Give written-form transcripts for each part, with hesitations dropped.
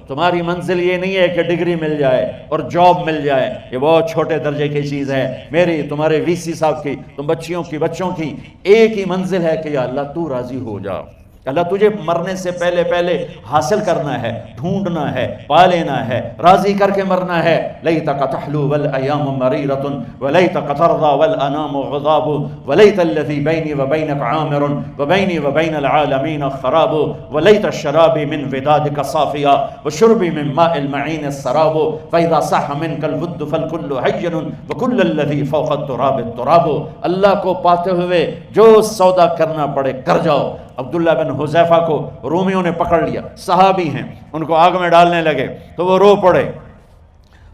تمہاری منزل یہ نہیں ہے کہ ڈگری مل جائے اور جاب مل جائے، یہ بہت چھوٹے درجے کی چیز ہے۔ میری، تمہارے وی سی صاحب کی، تم بچوں کی ایک ہی منزل ہے کہ یا اللہ تو راضی ہو جا۔ اللہ تجھے مرنے سے پہلے حاصل کرنا ہے، ڈھونڈنا ہے، پا لینا ہے، راضی کر کے مرنا ہے۔ لیتک تحلو والایام مریرۃ ولیتک ترضی والانام غضاب ولیت الذی بینی وبینک عامر وبینی وبین العالمین خراب ولیت الشراب من ودادک صافیا وشربی من ماء المعین السراب فاذا صح منک الود فالکل حین وکل الذی فوق التراب التراب۔ اللہ کو پاتے ہوئے جو سودا کرنا پڑے کر جاؤ۔ عبداللہ بن حذیفہ کو رومیوں نے پکڑ لیا، صحابی ہیں، ان کو آگ میں ڈالنے لگے تو وہ رو پڑے۔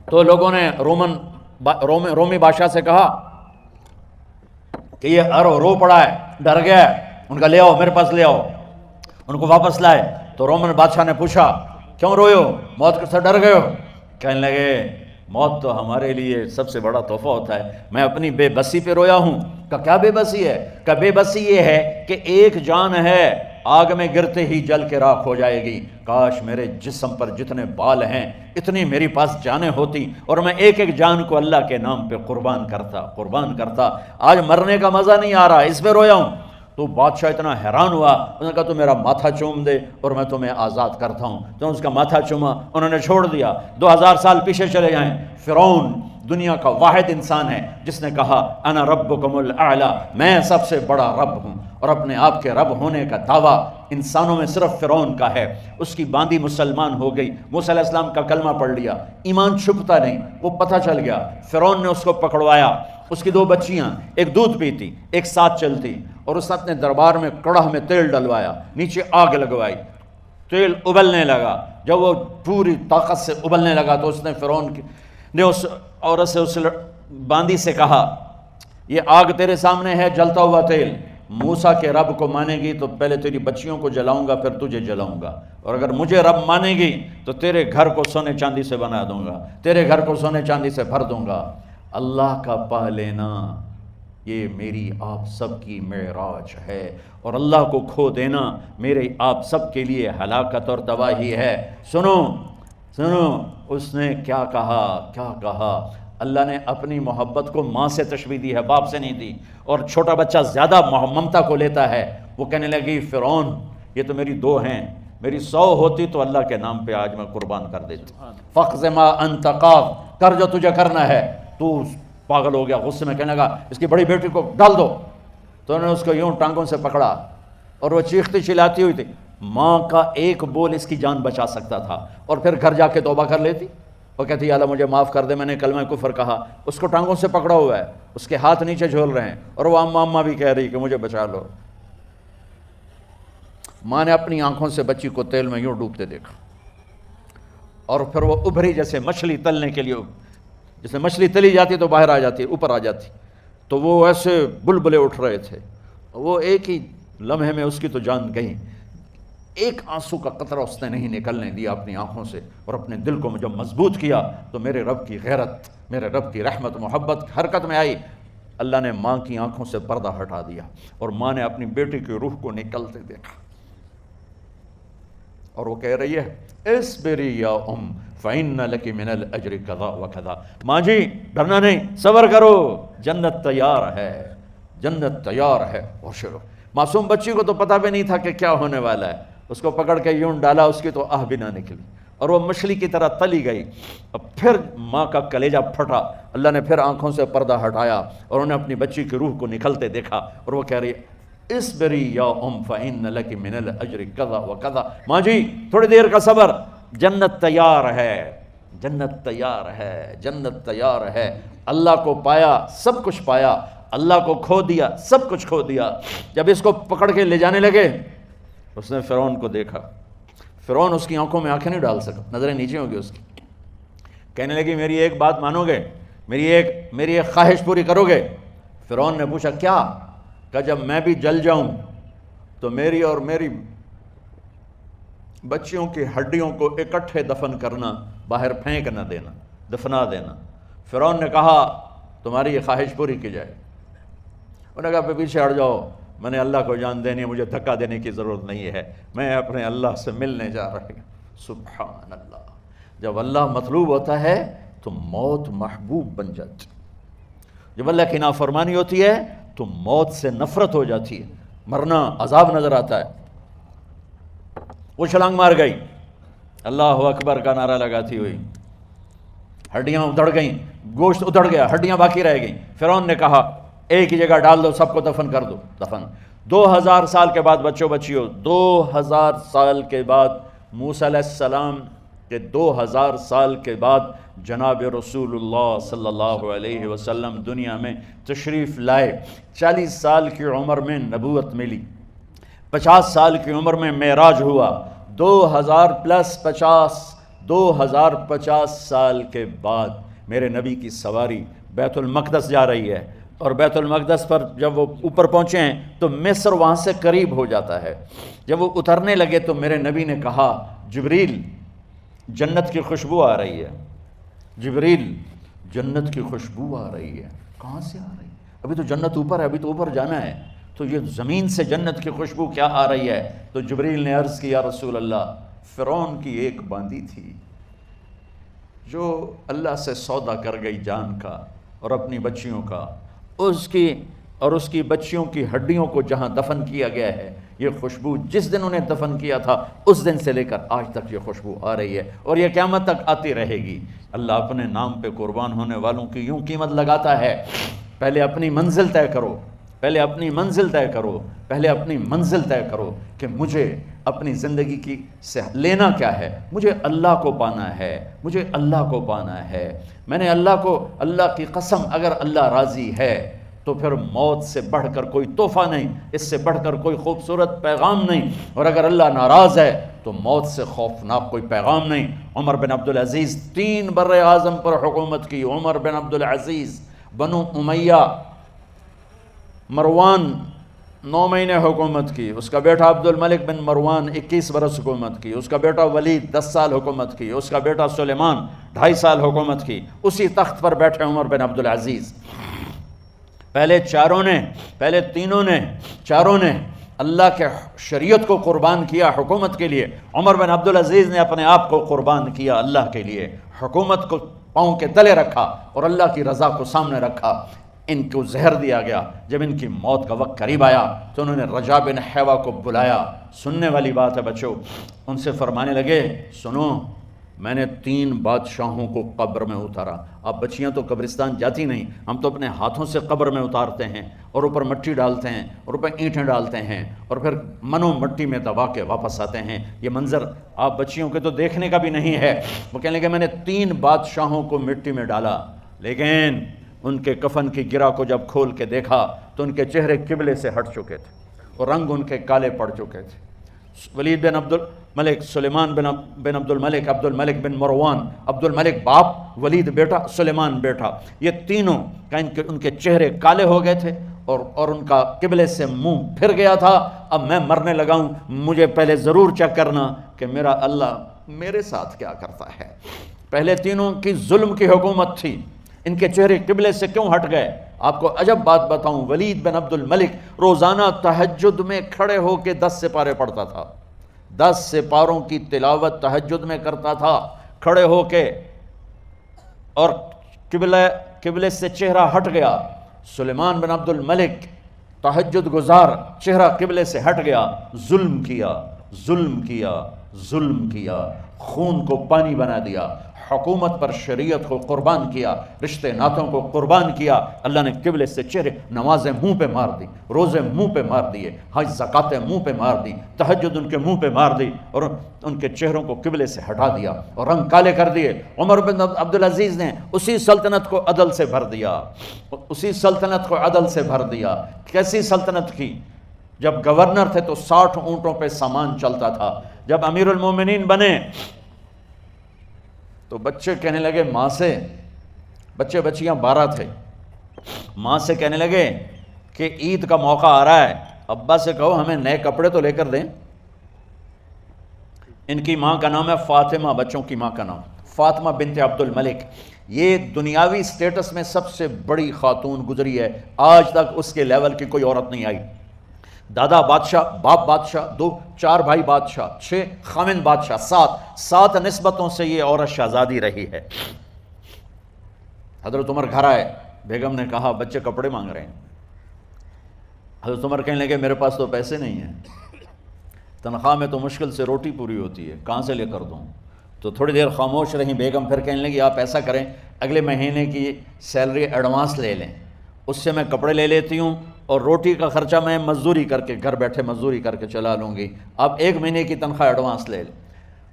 تو لوگوں نے رومی بادشاہ سے کہا کہ یہ رو پڑا ہے، ڈر گیا ہے، ان کا لے آؤ، میرے پاس لے آؤ۔ ان کو واپس لائے تو رومن بادشاہ نے پوچھا کیوں روئے ہو، موت سے ڈر گئے ہو؟ کہنے لگے موت تو ہمارے لیے سب سے بڑا تحفہ ہوتا ہے، میں اپنی بے بسی پہ رویا ہوں۔ کہ کیا بے بسی ہے؟ کہ بے بسی یہ ہے کہ ایک جان ہے آگ میں گرتے ہی جل کے راکھ ہو جائے گی، کاش میرے جسم پر جتنے بال ہیں اتنی میری پاس جانیں ہوتی اور میں ایک ایک جان کو اللہ کے نام پہ قربان کرتا۔ آج مرنے کا مزہ نہیں آ رہا، اس پہ رویا ہوں۔ تو بادشاہ اتنا حیران ہوا، انہوں نے کہا تو میرا ماتھا چوم دے اور میں تمہیں آزاد کرتا ہوں۔ تو اس کا ماتھا چوما، انہوں نے چھوڑ دیا۔ 2000 سال پیچھے چلے جائیں، فرعون دنیا کا واحد انسان ہے جس نے کہا انا ربکم الاعلی، میں سب سے بڑا رب ہوں، اور اپنے آپ کے رب ہونے کا دعویٰ انسانوں میں صرف فرعون کا ہے۔ اس کی باندی مسلمان ہو گئی، موسیٰ علیہ السلام کا کلمہ پڑھ لیا، ایمان چھپتا نہیں، وہ پتہ چل گیا۔ فرعون نے اس کو پکڑوایا، اس کی 2 بچیاں، ایک دودھ پیتی ایک ساتھ چلتی، اور اس نے اپنے دربار میں کڑاہ میں تیل ڈلوایا، نیچے آگ لگوائی، تیل ابلنے لگا۔ جب وہ پوری طاقت سے ابلنے لگا تو اس نے فرعون نے اس عورت سے، اس باندی سے کہا یہ آگ تیرے سامنے ہے، جلتا ہوا تیل، موسیٰ کے رب کو مانے گی تو پہلے تیری بچیوں کو جلاؤں گا، پھر تجھے جلاؤں گا، اور اگر مجھے رب مانے گی تو تیرے گھر کو سونے چاندی سے بنا دوں گا، تیرے گھر کو سونے چاندی سے بھر دوں گا۔ اللہ کا پا لینا یہ میری آپ سب کی معراج ہے، اور اللہ کو کھو دینا میرے آپ سب کے لیے ہلاکت اور تباہی ہے۔ سنو اس نے کیا کہا؟ اللہ نے اپنی محبت کو ماں سے تشبیہ دی ہے، باپ سے نہیں دی، اور چھوٹا بچہ زیادہ ممتا کو لیتا ہے۔ وہ کہنے لگی فرعون یہ تو میری 2 ہیں، میری 100 ہوتی تو اللہ کے نام پہ آج میں قربان کر دیتی۔ فَقْضِ مَا أَنْتَ قَاضٍ، کر جو تجھے کرنا ہے۔ تو پاگل ہو گیا، غصے میں کہنے لگا اس کی بڑی بیٹی کو ڈال دو۔ تو انہوں نے اس کو یوں ٹانگوں سے پکڑا اور وہ چیختی چلاتی ہوئی تھی۔ ماں کا ایک بول اس کی جان بچا سکتا تھا، اور پھر گھر جا کے توبہ کر لیتی، وہ کہتی یا اللہ مجھے معاف کر دے، میں نے کلمہ کفر کہا۔ اس کو ٹانگوں سے پکڑا ہوا ہے، اس کے ہاتھ نیچے جھول رہے ہیں، اور وہ اماں بھی کہہ رہی کہ مجھے بچا لو۔ ماں نے اپنی آنکھوں سے بچی کو تیل میں یوں ڈوبتے دیکھا، اور پھر وہ ابھری جیسے مچھلی تلنے کے لیے، جیسے مچھلی تلی جاتی تو باہر آ جاتی، اوپر آ جاتی، تو وہ ایسے بلبلے اٹھ رہے تھے۔ وہ ایک ہی لمحے میں اس کی تو جان گئی، ایک آنسو کا قطرہ اس نے نہیں نکلنے دیا اپنی آنکھوں سے، اور اپنے دل کو جب مضبوط کیا تو میرے رب کی غیرت، میرے رب کی رحمت محبت حرکت میں آئی۔ اللہ نے ماں کی آنکھوں سے پردہ ہٹا دیا، اور ماں نے اپنی بیٹی کی روح کو نکلتے دیکھا، اور وہ کہہ رہی ہے اصبری یا ام فإن لک من الأجر کذا وکذا، ماں جی ڈرنا نہیں، صبر کرو، جنت تیار ہے، جنت تیار ہے۔ اور شروع معصوم بچی کو تو پتہ بھی نہیں تھا کہ کیا ہونے والا ہے، اس کو پکڑ کے یوں ڈالا، اس کی تو آہ بھی نہ نکلی، اور وہ مچھلی کی طرح تلی گئی۔ اب پھر ماں کا کلیجہ پھٹا، اللہ نے پھر آنکھوں سے پردہ ہٹایا، اور انہیں اپنی بچی کی روح کو نکلتے دیکھا، اور وہ کہہ رہی اصبری یا ام فإن لک من الأجر کذا وکذا، ماں جی تھوڑی دیر کا صبر، جنت تیار ہے، جنت تیار ہے، جنت تیار ہے۔ اللہ کو پایا سب کچھ پایا، اللہ کو کھو دیا سب کچھ کھو دیا۔ جب اس کو پکڑ کے لے جانے لگے، اس نے فرعون کو دیکھا، فرعون اس کی آنکھوں میں آنکھیں نہیں ڈال سکا، نظریں نیچے ہوں گی اس کی۔ کہنے لگی میری ایک بات مانو گے، میری ایک خواہش پوری کرو گے؟ فرعون نے پوچھا کیا؟ کہ جب میں بھی جل جاؤں تو میری اور میری بچیوں کی ہڈیوں کو اکٹھے دفن کرنا، باہر پھینک نہ دینا، دفنا دینا۔ فرعون نے کہا تمہاری یہ خواہش پوری کی جائے۔ انہوں نے کہا پیچھے ہٹ جاؤ، میں نے اللہ کو جان دینی ہے، مجھے دھکا دینے کی ضرورت نہیں ہے، میں اپنے اللہ سے ملنے جا رہا ہوں۔ سبحان اللہ، جب اللہ مطلوب ہوتا ہے تو موت محبوب بن جاتی، جب اللہ کی نافرمانی ہوتی ہے تو موت سے نفرت ہو جاتی ہے، مرنا عذاب نظر آتا ہے۔ وہ چھلانگ مار گئی، اللہ اکبر کا نعرہ لگاتی ہوئی، ہڈیاں ادھڑ گئیں، گوشت ادھڑ گیا، ہڈیاں باقی رہ گئیں۔ فرعون نے کہا ایک ہی جگہ ڈال دو، سب کو دفن کر دو۔ دفن 2000 سال کے بعد، بچیوں 2000 سال کے بعد، موسیٰ علیہ السلام کے 2000 سال کے بعد جناب رسول اللہ صلی اللہ علیہ وسلم دنیا میں تشریف لائے۔ 40 سال کی عمر میں نبوت ملی، 50 سال کی عمر میں معراج ہوا، 2050 سال کے بعد میرے نبی کی سواری بیت المقدس جا رہی ہے، اور بیت المقدس پر جب وہ اوپر پہنچے ہیں تو مصر وہاں سے قریب ہو جاتا ہے۔ جب وہ اترنے لگے تو میرے نبی نے کہا جبریل جنت کی خوشبو آ رہی ہے، جبریل جنت کی خوشبو آ رہی ہے۔ کہاں سے آ رہی ہے؟ ابھی تو جنت اوپر ہے، ابھی تو اوپر جانا ہے، تو یہ زمین سے جنت کی خوشبو کیا آ رہی ہے؟ تو جبریل نے عرض کیا رسول اللہ، فرعون کی ایک باندی تھی جو اللہ سے سودا کر گئی جان کا اور اپنی بچیوں کا، اس کی بچیوں کی ہڈیوں کو جہاں دفن کیا گیا ہے، یہ خوشبو جس دن انہیں دفن کیا تھا اس دن سے لے کر آج تک یہ خوشبو آ رہی ہے، اور یہ قیامت تک آتی رہے گی۔ اللہ اپنے نام پہ قربان ہونے والوں کی یوں قیمت لگاتا ہے، پہلے اپنی منزل طے کرو، پہلے اپنی منزل طے کرو، پہلے اپنی منزل طے کرو کہ مجھے اپنی زندگی کی سے لینا کیا ہے۔ مجھے اللہ کو پانا ہے، مجھے اللہ کو پانا ہے۔ میں نے اللہ کی قسم، اگر اللہ راضی ہے تو پھر موت سے بڑھ کر کوئی تحفہ نہیں، اس سے بڑھ کر کوئی خوبصورت پیغام نہیں، اور اگر اللہ ناراض ہے تو موت سے خوفناک کوئی پیغام نہیں۔ عمر بن عبدالعزیز 3 بر اعظم پر حکومت کی۔ عمر بن عبدالعزیز، بنو امیہ، مروان 9 مہینے حکومت کی، اس کا بیٹا عبد الملک بن مروان 21 برس حکومت کی، اس کا بیٹا ولید 10 سال حکومت کی، اس کا بیٹا سلیمان 2.5 سال حکومت کی۔ اسی تخت پر بیٹھے عمر بن عبدالعزیز۔ پہلے تینوں نے اللہ کے شریعت کو قربان کیا حکومت کے لیے۔ عمر بن عبدالعزیز نے اپنے آپ کو قربان کیا اللہ کے لیے، حکومت کو پاؤں کے تلے رکھا اور اللہ کی رضا کو سامنے رکھا۔ ان کو زہر دیا گیا۔ جب ان کی موت کا وقت قریب آیا تو انہوں نے رجا بن حیوہ کو بلایا۔ سننے والی بات ہے بچوں، ان سے فرمانے لگے سنو، میں نے 3 بادشاہوں کو قبر میں اتارا۔ اب بچیاں تو قبرستان جاتی نہیں، ہم تو اپنے ہاتھوں سے قبر میں اتارتے ہیں اور اوپر مٹی ڈالتے ہیں اور اوپر اینٹیں ڈالتے ہیں اور پھر منو مٹی میں دبا کے واپس آتے ہیں۔ یہ منظر آپ بچیوں کے تو دیکھنے کا بھی نہیں ہے۔ وہ کہنے لگے میں نے 3 بادشاہوں کو مٹی میں ڈالا، لیکن ان کے کفن کی گرہ کو جب کھول کے دیکھا تو ان کے چہرے قبلے سے ہٹ چکے تھے اور رنگ ان کے کالے پڑ چکے تھے۔ ولید بن عبد الملک، سلیمان بن عبد الملک، عبد الملک بن مروان، عبد الملک باپ، ولید بیٹا، سلیمان بیٹا، یہ تینوں کا ان کے چہرے کالے ہو گئے تھے اور ان کا قبلے سے منہ پھر گیا تھا۔ اب میں مرنے لگا ہوں، مجھے پہلے ضرور چیک کرنا کہ میرا اللہ میرے ساتھ کیا کرتا ہے۔ پہلے تینوں کی ظلم کی حکومت تھی، ان کے چہرے قبلے سے کیوں ہٹ گئے؟ آپ کو عجب بات بتاؤں، ولید بن عبد الملک روزانہ تہجد میں کھڑے ہو کے 10 سپارے پڑھتا تھا، 10 سپاروں کی تلاوت تہجد میں کرتا تھا کھڑے ہو کے، اور قبلے سے چہرہ ہٹ گیا۔ سلیمان بن عبد الملک تہجد گزار، چہرہ قبلے سے ہٹ گیا، ظلم کیا، خون کو پانی بنا دیا، حکومت پر شریعت کو قربان کیا، رشتے ناتوں کو قربان کیا۔ اللہ نے قبلے سے چہرے، نمازیں منہ پہ مار دی، روزے منہ پہ مار دیے، حج زکاتیں منہ پہ مار دی، تہجد ان کے منہ پہ مار دی اور ان کے چہروں کو قبلے سے ہٹا دیا اور رنگ کالے کر دیے۔ عمر بن عبدالعزیز نے اسی سلطنت کو عدل سے بھر دیا۔ کیسی سلطنت کی؟ جب گورنر تھے تو 60 اونٹوں پہ سامان چلتا تھا، جب امیر المومنین بنے تو بچے کہنے لگے ماں سے، بچیاں 12 تھے، ماں سے کہنے لگے کہ عید کا موقع آ رہا ہے، ابا سے کہو ہمیں نئے کپڑے تو لے کر دیں۔ ان کی ماں کا نام ہے فاطمہ، بچوں کی ماں کا نام فاطمہ بنت عبد الملک۔ یہ دنیاوی سٹیٹس میں سب سے بڑی خاتون گزری ہے، آج تک اس کے لیول کی کوئی عورت نہیں آئی۔ دادا بادشاہ، باپ بادشاہ، 2 4 بھائی بادشاہ، 6 خامند بادشاہ، 7 نسبتوں سے یہ عورت شہزادی رہی ہے۔ حضرت عمر گھر آئے، بیگم نے کہا بچے کپڑے مانگ رہے ہیں۔ حضرت عمر کہنے لگے میرے پاس تو پیسے نہیں ہیں، تنخواہ میں تو مشکل سے روٹی پوری ہوتی ہے، کہاں سے لے کر دوں؟ تو تھوڑی دیر خاموش رہیں بیگم، پھر کہنے لگی آپ ایسا کریں اگلے مہینے کی سیلری ایڈوانس لے لیں، اس سے میں کپڑے لے لیتی ہوں اور روٹی کا خرچہ میں مزدوری کر کے گھر بیٹھے مزدوری کر کے چلا لوں گی، آپ 1 مہینے کی تنخواہ ایڈوانس لے لیں۔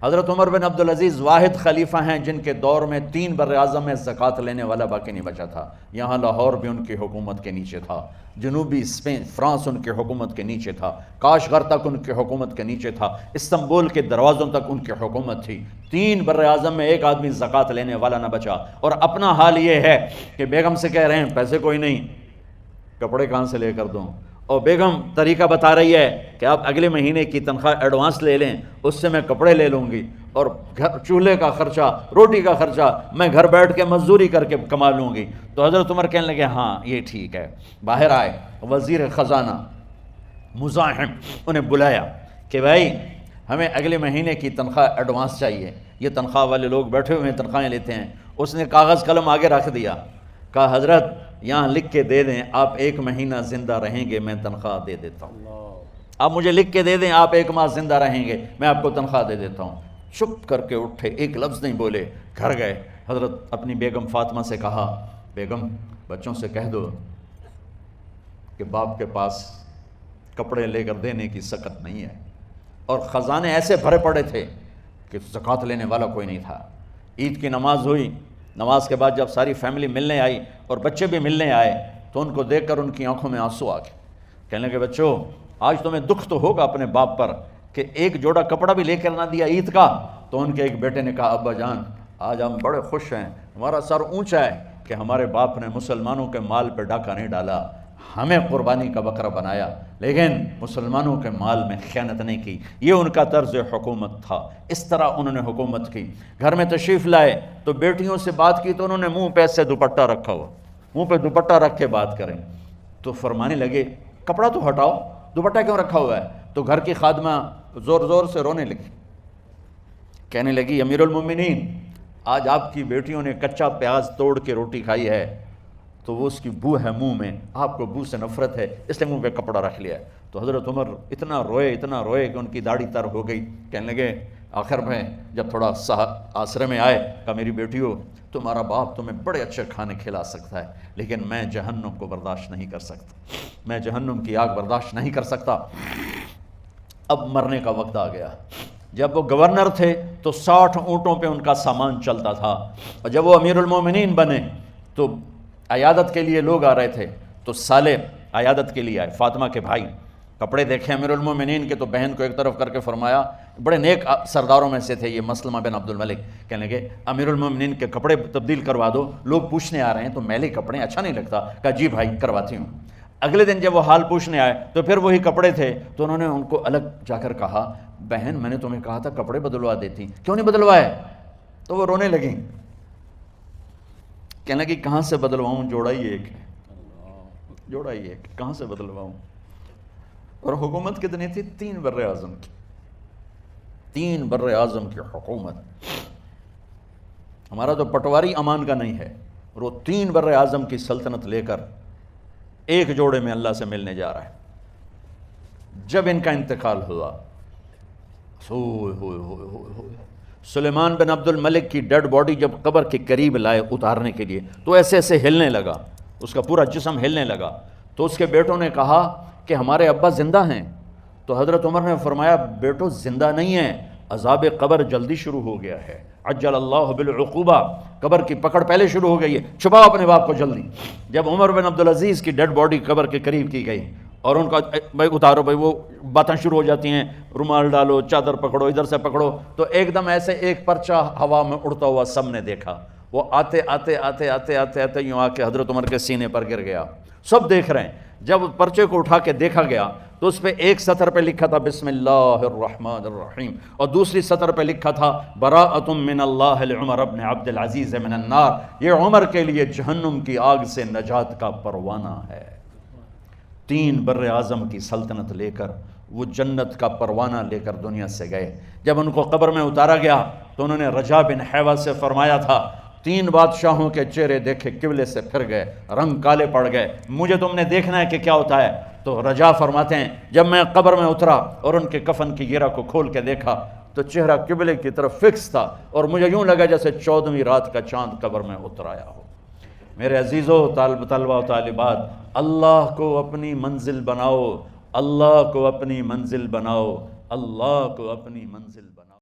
حضرت عمر بن عبدالعزیز واحد خلیفہ ہیں جن کے دور میں 3 بر اعظم میں زکوٰۃ لینے والا باقی نہیں بچا تھا۔ یہاں لاہور بھی ان کی حکومت کے نیچے تھا، جنوبی اسپین فرانس ان کی حکومت کے نیچے تھا، کاشغر تک ان کی حکومت کے نیچے تھا، استنبول کے دروازوں تک ان کی حکومت تھی۔ 3 بر اعظم میں ایک آدمی زکوٰۃ لینے والا نہ بچا، اور اپنا حال یہ ہے کہ بیگم سے کہہ رہے ہیں پیسے کوئی نہیں، کپڑے کہاں سے لے کر دوں؟ اور بیگم طریقہ بتا رہی ہے کہ آپ اگلے مہینے کی تنخواہ ایڈوانس لے لیں، اس سے میں کپڑے لے لوں گی، اور چولہے کا خرچہ، روٹی کا خرچہ میں گھر بیٹھ کے مزدوری کر کے کما لوں گی۔ تو حضرت عمر کہنے لگے ہاں یہ ٹھیک ہے۔ باہر آئے وزیر خزانہ مزاحم، انہیں بلایا کہ بھائی ہمیں اگلے مہینے کی تنخواہ ایڈوانس چاہیے، یہ تنخواہ والے لوگ بیٹھے ہوئے ہیں تنخواہیں لیتے ہیں۔ اس نے کاغذ قلم آگے رکھ دیا، کہا حضرت یہاں لکھ کے دے دیں آپ 1 مہینہ زندہ رہیں گے میں تنخواہ دے دیتا ہوں، آپ مجھے لکھ کے دے دیں آپ 1 ماہ زندہ رہیں گے میں آپ کو تنخواہ دے دیتا ہوں۔ چپ کر کے اٹھے، ایک لفظ نہیں بولے، گھر گئے۔ حضرت اپنی بیگم فاطمہ سے کہا بیگم بچوں سے کہہ دو کہ باپ کے پاس کپڑے لے کر دینے کی سکت نہیں ہے، اور خزانے ایسے بھرے پڑے تھے کہ زکوٰۃ لینے والا کوئی نہیں تھا۔ عید کی نماز ہوئی، نماز کے بعد جب ساری فیملی ملنے آئی اور بچے بھی ملنے آئے تو ان کو دیکھ کر ان کی آنکھوں میں آنسو آ گئے۔ کہنے لگے بچوں آج تمہیں دکھ تو ہوگا اپنے باپ پر کہ ایک جوڑا کپڑا بھی لے کر نہ دیا عید کا۔ تو ان کے ایک بیٹے نے کہا ابا جان آج ہم بڑے خوش ہیں، ہمارا سر اونچا ہے کہ ہمارے باپ نے مسلمانوں کے مال پہ ڈاکہ نہیں ڈالا، ہمیں قربانی کا بکرا بنایا لیکن مسلمانوں کے مال میں خیانت نہیں کی۔ یہ ان کا طرز حکومت تھا، اس طرح انہوں نے حکومت کی۔ گھر میں تشریف لائے تو بیٹیوں سے بات کی تو انہوں نے منہ پہ سے دوپٹہ رکھا ہوا، منہ پہ دوپٹہ رکھ کے بات کریں تو فرمانے لگے کپڑا تو ہٹاؤ، دوپٹہ کیوں رکھا ہوا ہے؟ تو گھر کی خادمہ زور زور سے رونے لگی، کہنے لگی امیر المومنین آج آپ کی بیٹیوں نے کچا پیاز توڑ کے روٹی کھائی ہے تو وہ اس کی بو ہے منہ میں، آپ کو بو سے نفرت ہے اس لیے منہ پہ کپڑا رکھ لیا ہے۔ تو حضرت عمر اتنا روئے کہ ان کی داڑھی تر ہو گئی۔ کہنے لگے آخر میں جب تھوڑا آسرے میں آئے کہا میری بیٹیوں تمہارا باپ تمہیں بڑے اچھے کھانے کھلا سکتا ہے لیکن میں جہنم کو برداشت نہیں کر سکتا، میں جہنم کی آگ برداشت نہیں کر سکتا۔ اب مرنے کا وقت آ گیا۔ جب وہ گورنر تھے تو 60 اونٹوں پہ ان کا سامان چلتا تھا، اور جب وہ امیر المومنین بنے تو عیادت کے لیے لوگ آ رہے تھے تو سالے عیادت کے لیے آئے، فاطمہ کے بھائی کپڑے دیکھے امیر المومنین کے تو بہن کو ایک طرف کر کے فرمایا، بڑے نیک سرداروں میں سے تھے یہ مسلمہ بن عبد الملک، کہنے لگے امیر المومنین کے کپڑے تبدیل کروا دو، لوگ پوچھنے آ رہے ہیں تو میلے کپڑے اچھا نہیں لگتا۔ کہا جی بھائی کرواتی ہوں۔ اگلے دن جب وہ حال پوچھنے آئے تو پھر وہی کپڑے تھے تو انہوں نے ان کو الگ جا کر کہا بہن میں نے تمہیں کہا تھا کپڑے بدلوا دیتی، کیوں نہیں بدلوائے؟ تو وہ رونے لگیں، کہنے لگی کہاں سے بدلواؤں، جوڑا ہی ایک ہے، جوڑا ہی ایک، کہاں سے بدلواؤں؟ اور حکومت کتنی تھی؟ 3 بر اعظم کی، 3 بر اعظم کی حکومت۔ ہمارا تو پٹواری امان کا نہیں ہے، اور وہ 3 بر اعظم کی سلطنت لے کر ایک جوڑے میں اللہ سے ملنے جا رہا ہے۔ جب ان کا انتقال ہوا سلیمان بن عبد الملک کی ڈیڈ باڈی جب قبر کے قریب لائے اتارنے کے لیے تو ایسے ایسے ہلنے لگا، اس کا پورا جسم ہلنے لگا۔ تو اس کے بیٹوں نے کہا کہ ہمارے ابا زندہ ہیں۔ تو حضرت عمر نے فرمایا بیٹو زندہ نہیں ہیں، عذاب قبر جلدی شروع ہو گیا ہے، عجل اللہ بالعقوبہ، قبر کی پکڑ پہلے شروع ہو گئی ہے، چھپاؤ اپنے باپ کو جلدی۔ جب عمر بن عبدالعزیز کی ڈیڈ باڈی قبر کے قریب کی گئی اور ان کا بھائی اتارو، بھائی وہ باتیں شروع ہو جاتی ہیں، رومال ڈالو، چادر پکڑو، ادھر سے پکڑو، تو ایک دم ایسے ایک پرچہ ہوا میں اڑتا ہوا سب نے دیکھا، وہ آتے آتے آتے آتے آتے آتے یوں آ کے حضرت عمر کے سینے پر گر گیا۔ سب دیکھ رہے ہیں۔ جب پرچے کو اٹھا کے دیکھا گیا تو اس پہ ایک سطر پہ لکھا تھا بسم اللہ الرحمن الرحیم، اور دوسری سطر پہ لکھا تھا براءۃ من اللہ لعمر بن عبد العزیز من النار، یہ عمر کے لیے جہنم کی آگ سے نجات کا پروانہ ہے۔ 3 بر اعظم کی سلطنت لے کر وہ جنت کا پروانہ لے کر دنیا سے گئے۔ جب ان کو قبر میں اتارا گیا تو انہوں نے رجا بن حیوہ سے فرمایا تھا 3 بادشاہوں کے چہرے دیکھے قبلے سے پھر گئے، رنگ کالے پڑ گئے، مجھے تم نے دیکھنا ہے کہ کیا ہوتا ہے۔ تو رجا فرماتے ہیں جب میں قبر میں اترا اور ان کے کفن کی گیرہ کو کھول کے دیکھا تو چہرہ قبلے کی طرف فکس تھا، اور مجھے یوں لگا جیسے 14ویں رات کا چاند قبر میں اتر آیا ہو۔ میرے عزیزو، طلبہ و طالبات، اللہ کو اپنی منزل بناؤ، اللہ کو اپنی منزل بناؤ، اللہ کو اپنی منزل بناؤ۔